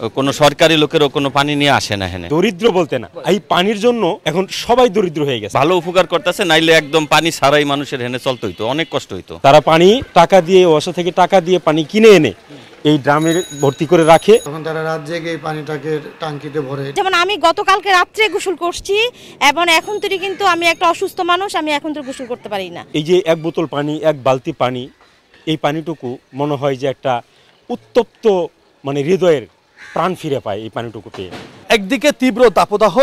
কোনো সরকারি লোকেরও কোনো পানি নিয়ে আসে না। এখানে দরিদ্র বলতে না, এই পানির জন্য এখন সবাই দরিদ্র হয়ে গেছে। ভালো উপকার করতেছে, নাইলে একদম পানি ছাড়াই মানুষের এখানে চলতে হইতো, অনেক কষ্ট হইতো। তারা পানি টাকা দিয়ে, ওয়াসা থেকে টাকা দিয়ে পানি কিনে এনে এই ড্রামের ভর্তি করে রাখে। তখন তারা রাত জেগে এই পানিটাকে টাঙ্কিতে ভরে। যেমন আমি গতকালকে রাত্রে গোসল করছি এবং এখন থেকে কিন্তু আমি একটা অসুস্থ মানুষ, আমি এখন তো গোসল করতে পারি না। এই যে এক বোতল পানি, এক বালতি পানি, এই পানিটুকু মনে হয় যে একটা উত্তপ্ত হৃদয়ের প্রাণ ফিরে পায় এই পানিটুকু পেয়ে। একদিকে তীব্র দাবদাহ,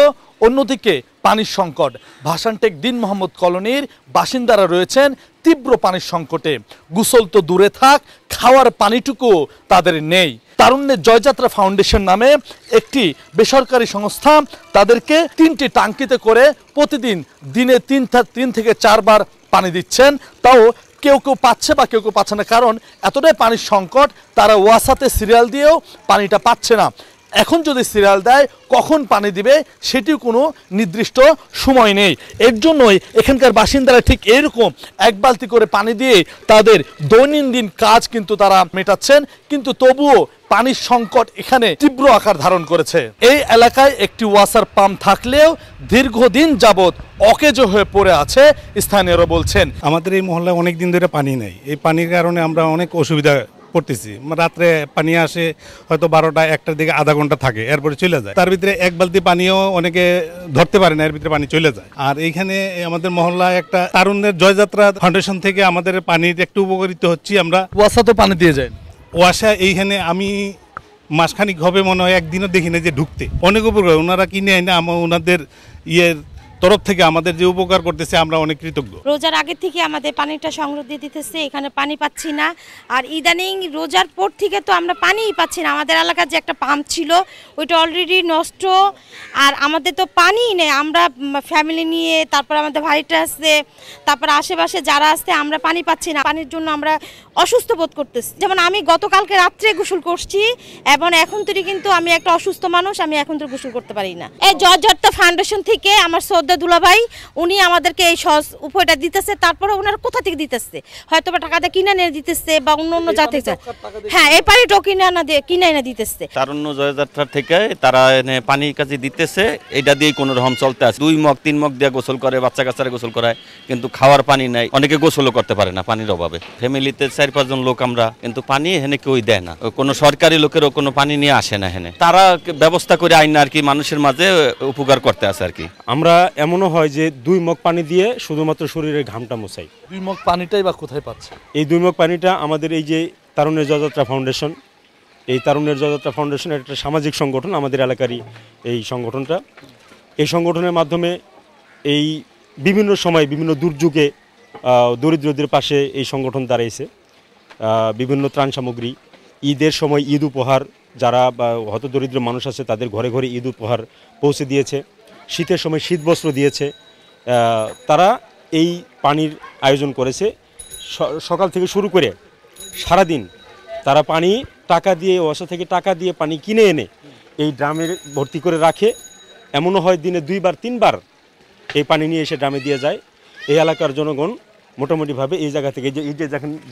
অন্যদিকে পানির সংকট। ভাসানটেক দিন মোহাম্মদ কলোনির বাসিন্দারা রয়েছেন তীব্র পানির সংকটে। গোসল তো দূরে থাক, খাওয়ার পানিটুকু তাদের নেই। তারুণ্যের জয়যাত্রা ফাউন্ডেশন নামে একটি বেসরকারি সংস্থা তাদেরকে 3টি টাঙ্কিতে করে প্রতিদিন দিনে 3 থেকে 4 বার পানি দিচ্ছেন। তাও কেউ কেউ পাচ্ছে বা কেউ কেউ পাচ্ছে না, কারণ এতটাই পানির সংকট তারা ওয়াসাতে সিরিয়াল দিয়েও পানিটা পাচ্ছে না। এখন যদি সিরিয়াল দেয় কখন পানি দিবে সেটিও কোনো নির্দিষ্ট সময় নেই। এর জন্যই এখানকার বাসিন্দারা ঠিক এরকম এক বালতি করে পানি দিয়ে তাদের দৈনন্দিন কাজ কিন্তু তারা মেটাচ্ছেন, কিন্তু তবুও পানির সংকট এখানে তীব্র আকার ধারণ করেছে। এই এলাকায় একটি ওয়াসার পাম্প থাকলেও দীর্ঘদিন যাবৎ অকেজো হয়ে পড়ে আছে স্থানীয়রা বলছেন। আমাদের এই মহল্লায় অনেক দিন ধরে পানি নেই। এই পানির কারণে আমরা অনেক অসুবিধা পড়তেছি। রাত্রে পানি আসে হয়তো 12টা 1টার দিকে আধা ঘন্টা থাকে, এরপরে চলে যায়। তার ভিতরে এক বালতি পানিও অনেকে ধরতে পারে না, এর ভিতরে পানি চলে যায়। আর এইখানে আমাদের মহল্লায় একটা তারুণ্যের জয়যাত্রা ফাউন্ডেশন থেকে আমাদের পানির একটু উপকৃত হচ্ছি আমরা। ওয়াসা তো পানি দিয়ে যায়। ওয়াসা এইখানে আমি মাসখানিক হবে মনে হয়, একদিনও দেখি না যে ঢুকতে। অনেক উপকার ওনারা কিনে আনে, ওনাদের তরফ থেকে আমাদের যে উপকার করতেছে আমরা অনেক কৃতজ্ঞ। রোজার আগে থেকে আমাদের পানিটা সংগ্রহ দিয়ে দিতেছে, এখানে পানি পাচ্ছি না। আর ইদানিং রোজার পর থেকে তো আমরা পানিই পাচ্ছি না। আমাদের এলাকার যে একটা পাম্প ছিল ওইটা অলরেডি নষ্ট, আর আমাদের তো পানিই নেই। আমরা ফ্যামিলি নিয়ে, তারপর আমাদের ভাইটা আসছে, তারপর আশেপাশে যারা আসছে, আমরা পানি পাচ্ছি না। পানির জন্য আমরা অসুস্থ বোধ করতেছি। যেমন আমি গতকালকে রাত্রে গোসল করছি এবং এখন থেকে কিন্তু আমি একটা অসুস্থ মানুষ, আমি এখন তো গোসল করতে পারি না। এই জয়যাত্রা ফাউন্ডেশন থেকে আমার দুলাভাই উনি আমাদেরকে এই সহজ উপায়টা দিতেছে। তারপরে ওনারা কোথা থেকে দিতেছে, হয়তো বা টাকাটা কিনে নিয়ে দিতেছে বা অন্য জায়গা থেকে। হ্যাঁ, এই পানিটাও কিনে এনে দিতেছে। তারুণ্য জয়যাত্রা থেকে তারা এনে পানির কাছে দিতেছে, এটা দিয়ে কোনো রকম চলতে আছে। 2 মগ 3 মগ দিয়ে গোসল করে, বাচ্চা কাচ্চারা গোসল করায়, কিন্তু খাওয়ার পানি নাই। অনেকে গোসলও করতে পারে না পানির অভাবে। ফ্যামিলিতে 4-5 জন লোক আমরা, কিন্তু পানি এখানে কেউই দেয় না। কোনো সরকারি লোকেরও কোনো পানি নিয়ে আসে না। এখানে তারা ব্যবস্থা করে আইন আর কি মানুষের মাঝে উপকার করতে আছে আর কি। আমরা এমনও হয় যে 2 মগ পানি দিয়ে শুধুমাত্র শরীরের ঘামটা মোছাই। 2 মগ পানিটাই বা কোথায় পাচ্ছে? এই 2 মগ পানিটা আমাদের এই যে তারুণ্যের জয়যাত্রা ফাউন্ডেশন, এই তারুণ্যের জয়যাত্রা ফাউন্ডেশনের একটা সামাজিক সংগঠন, আমাদের এলাকারই এই সংগঠনটা। এই সংগঠনের মাধ্যমে এই বিভিন্ন সময় বিভিন্ন দুর্যোগে দরিদ্রদের পাশে এই সংগঠন দাঁড়িয়েছে। বিভিন্ন ত্রাণ সামগ্রী, ঈদের সময় ঈদ উপহার, যারা হয়তো দরিদ্র মানুষ আছে তাদের ঘরে ঘরে ঈদ উপহার পৌঁছে দিয়েছে। শীতের সময় শীত বস্ত্র দিয়েছে। তারা এই পানির আয়োজন করেছে। সকাল থেকে শুরু করে সারাদিন তারা পানি টাকা দিয়ে, ওয়াসা থেকে টাকা দিয়ে পানি কিনে এনে এই ড্রামের ভর্তি করে রাখে। এমনও হয় দিনে 2 বার 3 বার এই পানি নিয়ে এসে ড্রামে দিয়ে যায়। এই এলাকার জনগণ মোটামুটিভাবে এই জায়গা থেকে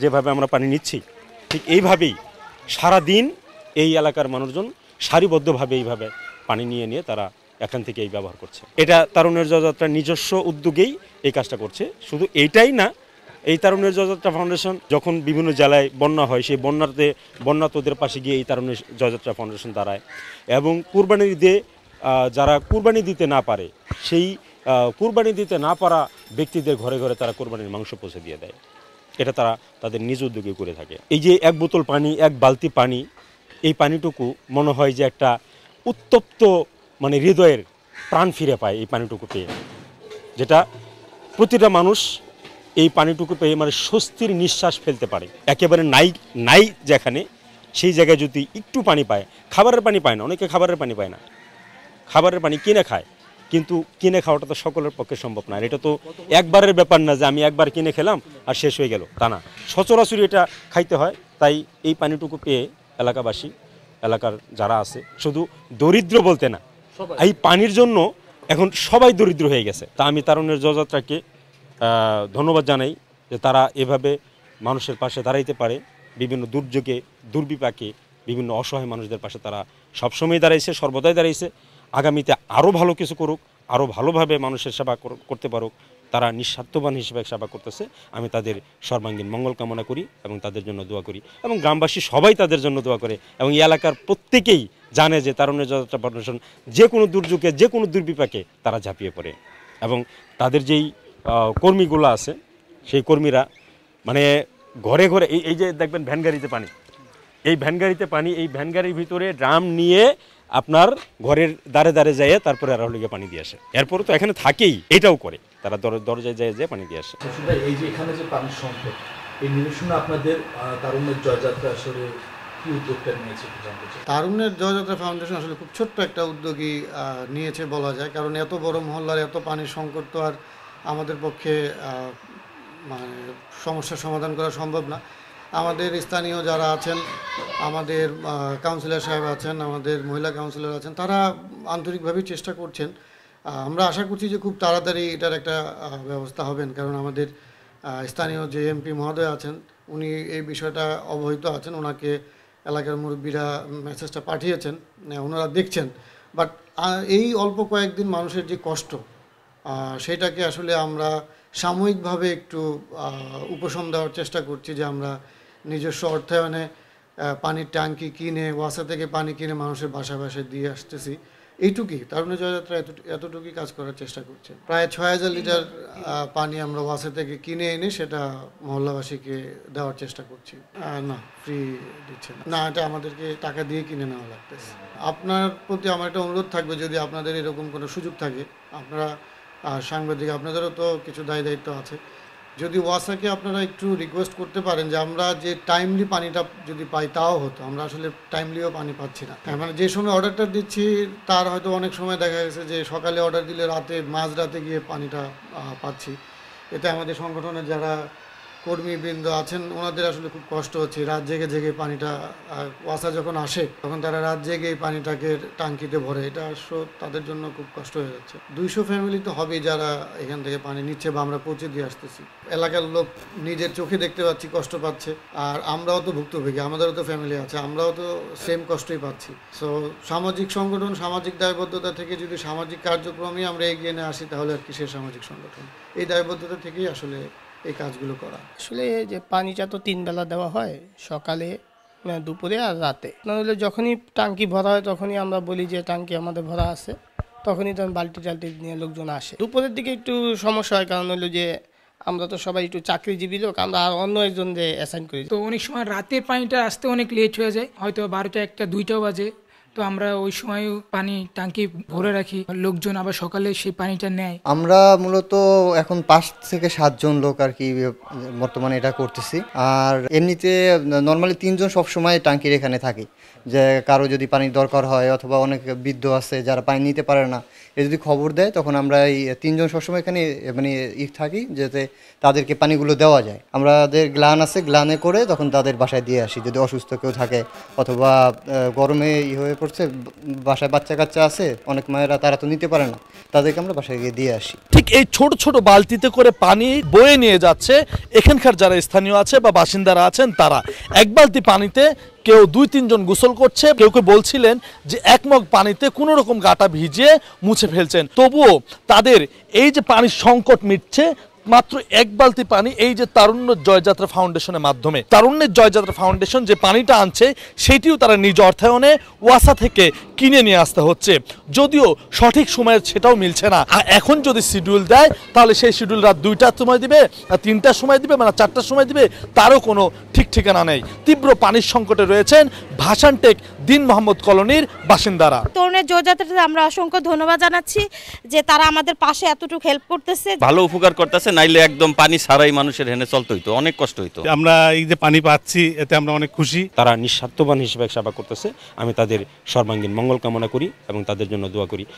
যেভাবে আমরা পানি নিচ্ছি, ঠিক এইভাবেই সারাদিন এই এলাকার মানুষজন সারিবদ্ধভাবে এইভাবে পানি নিয়ে তারা এখান থেকে এই ব্যবহার করছে। এটা তারুণ্যের জয়যাত্রার নিজস্ব উদ্যোগেই এই কাজটা করছে। শুধু এইটাই না, এই তারুণ্যের জয়যাত্রা ফাউন্ডেশন যখন বিভিন্ন জেলায় বন্যা হয়, সেই বন্যাতদের পাশে গিয়ে এই তারুণ্যের জয়যাত্রা ফাউন্ডেশন দাঁড়ায়। এবং কুরবানির ঈদে যারা কুরবানি দিতে না পারে, সেই কুরবানি দিতে না পারা ব্যক্তিদের ঘরে ঘরে তারা কুরবানির মাংস পৌঁছে দিয়ে দেয়। এটা তারা তাদের নিজ উদ্যোগে করে থাকে। এই যে এক বোতল পানি, এক বালতি পানি, এই পানিটুকু মনে হয় যে একটা উত্তপ্ত হৃদয়ের প্রাণ ফিরে পায় এই পানিটুকু পেয়ে। যেটা প্রতিটা মানুষ এই পানিটুকু পেয়ে স্বস্তির নিঃশ্বাস ফেলতে পারে। একেবারে নাই যেখানে, সেই জায়গায় যদি একটু পানি পায়, খাবারের পানি পায় না, অনেকে খাবারের পানি পায় না, খাবারের পানি কিনে খায়, কিন্তু কিনে খাওয়াটা তো সকলের পক্ষে সম্ভব না। এটা তো একবারের ব্যাপার না যে আমি একবার কিনে খেলাম আর শেষ হয়ে গেল, তা না। সচরাচর এটা খাইতে হয়। তাই এই পানিটুকু পেয়ে এলাকাবাসী, এলাকার যারা আছে, শুধু দরিদ্র বলতে না, এই পানির জন্য এখন সবাই দরিদ্র হয়ে গেছে। তা আমি তারুণ্যের জয়যাত্রাকে ধন্যবাদ জানাই যে তারা এভাবে মানুষের পাশে দাঁড়াইতে পারে। বিভিন্ন দুর্যোগে, দুর্বিপাকে বিভিন্ন অসহায় মানুষদের পাশে তারা সবসময় দাঁড়াইছে, সর্বদাই দাঁড়াইছে। আগামীতে আরও ভালো কিছু করুক, আরও ভালোভাবে মানুষের সেবা করতে পারুক, তারা নিঃস্বার্থবান হিসেবে সেবা করতেছে। আমি তাদের সর্বাঙ্গীন মঙ্গল কামনা করি এবং তাদের জন্য দোয়া করি, এবং গ্রামবাসী সবাই তাদের জন্য দোয়া করে, এবং এই এলাকার প্রত্যেকেই জানে যে তারুণ্যের যতটা ফাউন্ডেশন যে কোনো দুর্যোগে, যে কোনো দুর্বিপাকে তারা ঝাঁপিয়ে পড়ে। এবং তাদের যেই কর্মীগুলো আছে, সেই কর্মীরা মানে ঘরে ঘরে এই যে দেখবেন ভ্যানগাড়িতে পানি, এই ভ্যানগাড়িতে পানি, এই ভ্যানগাড়ির ভিতরে ড্রাম নিয়ে আপনার ঘরের দ্বারে দ্বারে যায়, তারপরে আর হলে পানি দিয়ে আসে। এরপরে তো এখানে থাকেই, এটাও করে, তারা দরজায় যায় পানি দিয়ে আসে। এই যে এখানে যে পানির সংকট, এই নিরসনে আপনাদের তারুণ্যের জয়যাত্রা আসলে কি উদ্যোগটা নিয়েছে জানতে চাই। তারুণ্যের জয়যাত্রা ফাউন্ডেশন আসলে খুব ছোট্ট একটা উদ্যোগই নিয়েছে বলা যায়, কারণ এত বড় মহল্লার এত পানির সংকট তো আর আমাদের পক্ষে মানে সমস্যার সমাধান করা সম্ভব না। আমাদের স্থানীয় যারা আছেন, আমাদের কাউন্সিলর সাহেব আছেন, আমাদের মহিলা কাউন্সিলর আছেন, তারা আন্তরিকভাবেই চেষ্টা করছেন। আমরা আশা করছি যে খুব তাড়াতাড়ি এটার একটা ব্যবস্থা হবেন, কারণ আমাদের স্থানীয় যে এমপি মহোদয় আছেন উনি এই বিষয়টা অবহিত আছেন, ওনাকে এলাকার মুরব্বীরা মেসেজটা পাঠিয়েছেন, ওনারা দেখছেন। বাট এই অল্প কয়েকদিন মানুষের যে কষ্ট, সেটাকে আসলে আমরা সাময়িকভাবে একটু উপশম দেওয়ার চেষ্টা করছি, যে আমরা নিজস্ব অর্থায়নে পানির ট্যাঙ্কি কিনে, ওয়াসা থেকে পানি কিনে মানুষের বাসায় বাসায় দিয়ে আসতেছি। এইটুকুই তারুণ্য জয়যাত্রা এতটুকুই কাজ করার চেষ্টা করছে। প্রায় ৬,০০০ লিটার পানি আমরা ওয়াসা থেকে কিনে এনে সেটা মহল্লাবাসীকে দেওয়ার চেষ্টা করছি। না, ফ্রি দিচ্ছে না, এটা আমাদেরকে টাকা দিয়ে কিনে নেওয়া লাগতেছে। আপনার প্রতি আমার একটা অনুরোধ থাকবে, যদি আপনাদের এরকম কোনো সুযোগ থাকে, আপনারা সাংবাদিক, আপনাদেরও তো কিছু দায়িত্ব আছে, যদি ওয়াসাকে আপনারা একটু রিকোয়েস্ট করতে পারেন যে আমরা যে টাইমলি পানিটা যদি পাই তাও হতো। আমরা আসলে টাইমলিও পানি পাচ্ছি না, মানে যে সময় অর্ডারটা দিচ্ছি তার হয়তো অনেক সময় দেখা গেছে যে সকালে অর্ডার দিলে রাতে মাঝরাতে গিয়ে পানিটা পাচ্ছি। এতে আমাদের সংগঠনের যারা কর্মীবৃন্দ আছেন ওনাদের আসলে খুব কষ্ট হচ্ছে। রাত জেগে জেগে পানিটা, ওয়াসা যখন আসে তখন তারা রাত জেগে এই পানিটাকে টাঙ্কিতে ভরে, এটা তাদের জন্য খুব কষ্ট হয়ে যাচ্ছে। 200 ফ্যামিলি তো হবেই যারা এখান থেকে পানি নিচ্ছে বা আমরা পৌঁছে দিয়ে আসতেছি। এলাকার লোক নিজের চোখে দেখতে পাচ্ছি কষ্ট পাচ্ছে, আর আমরাও তো ভুক্তভোগী, আমাদেরও তো ফ্যামিলি আছে, আমরাও তো সেম কষ্টই পাচ্ছি। সো সামাজিক সংগঠন, সামাজিক দায়বদ্ধতা থেকে যদি সামাজিক কার্যক্রমে আমরা এগিয়ে নিয়ে আসি, তাহলে আর কিসের সামাজিক সংগঠন? এই দায়বদ্ধতা থেকেই আসলে এই কাজগুলো করা। আসলে যে পানিটা তো 3 বেলা দেওয়া হয়, সকালে, দুপুরে আর রাতে। নাহলে যখনই টাঙ্কি ভরা হয় তখনই আমরা বলি যে টাঙ্কি আমাদের ভরা আছে, তখনই তখন বালতি টালতি নিয়ে লোকজন আসে। দুপুরের দিকে একটু সমস্যা হয়, কারণ হলো যে আমরা তো সবাই একটু চাকরিজীবী লোক, আমরা আর অন্য একজনকে অ্যাসাইন করি। তো অনেক সময় রাতের পানিটা আসতে অনেক লেট হয়ে যায়, হয়তো 12টা, 1টা, 2টাও বাজে। তো আমরা ওই সময় পানি টাঙ্কি ভরে রাখি, লোকজন আবার সকালে সেই পানিটা নেয়। আমরা মূলত এখন 5 থেকে 7 জন লোক আর কি বর্তমানে এটা করতেছি। আর এমনিতে নর্মালি 3 জন সবসময় টাঙ্কির এখানে থাকি, যে কারো যদি পানির দরকার হয় অথবা অনেক বৃদ্ধ আছে যারা পানি নিতে পারে না, এ যদি খবর দেয় তখন আমরা এই 3 জন সবসময় এখানে মানে থাকি, যাতে তাদেরকে পানিগুলো দেওয়া যায়। আমাদের গ্লান আছে, গ্লানে করে তখন তাদের বাসায় দিয়ে আসি, যদি অসুস্থ কেউ থাকে অথবা গরমে হয়ে পড়ছে, বাসায় বাচ্চা কাচ্চা আছে, অনেক মায়েরা তারা তো নিতে পারে না, তাদেরকে আমরা বাসায় গিয়ে দিয়ে আসি। ঠিক এই ছোট ছোট বালতিতে করে পানি বয়ে নিয়ে যাচ্ছে এখানকার যারা স্থানীয় আছে বা বাসিন্দারা আছেন, তারা এক বালতি পানিতে কেউ 2-3 জন গোসল করছে। কেউ কেউ বলছিলেন যে 1 মগ পানিতে কোনো রকম গাটা ভিজিয়ে মুছে ফেলছেন, তবুও তাদের এই যে পানির সংকট মিটছে মাত্র 1 বালতি পানি। এই যে তারুণ্য জয়যাত্রা ফাউন্ডেশনের মাধ্যমে, তারুণ্যের জয়যাত্রা ফাউন্ডেশন যে পানিটা আনছে সেটিও তারা নিজ অর্থায়নে ওয়াসা থেকে কিনে নিয়ে আসতে হচ্ছে, যদিও সঠিক সময়ে সেটাও মিলছে না। আর এখন যদি শিডিউল দেয় তাহলে সেই শিডিউল রাত 2টার সময় দিবে, 3টার সময় দিবে, মানে 4টার সময় দিবে, তারও কোনো ঠিক ঠিকানা নেই। তীব্র পানির সংকটে রয়েছেন ভাসানটেক দিন মোহাম্মদ কলোনির বাসিন্দারা। তরুণের জয়যাত্রাতে আমরা অসংখ্য ধন্যবাদ জানাচ্ছি যে তারা আমাদের পাশে এতটুকু হেল্প করতেছে, ভালো উপকার করতেছে। নাইলে একদম পানি ছাড়াই মানুষের হেনে চলতে হইতো, অনেক কষ্ট হইতো। আমরা এই যে পানি পাচ্ছি এতে আমরা অনেক খুশি। তারা নিঃস্বার্থবান হিসেবে সেবা করতেছে। আমি তাদের সর্বাঙ্গীন মঙ্গল কামনা করি এবং তাদের জন্য দোয়া করি।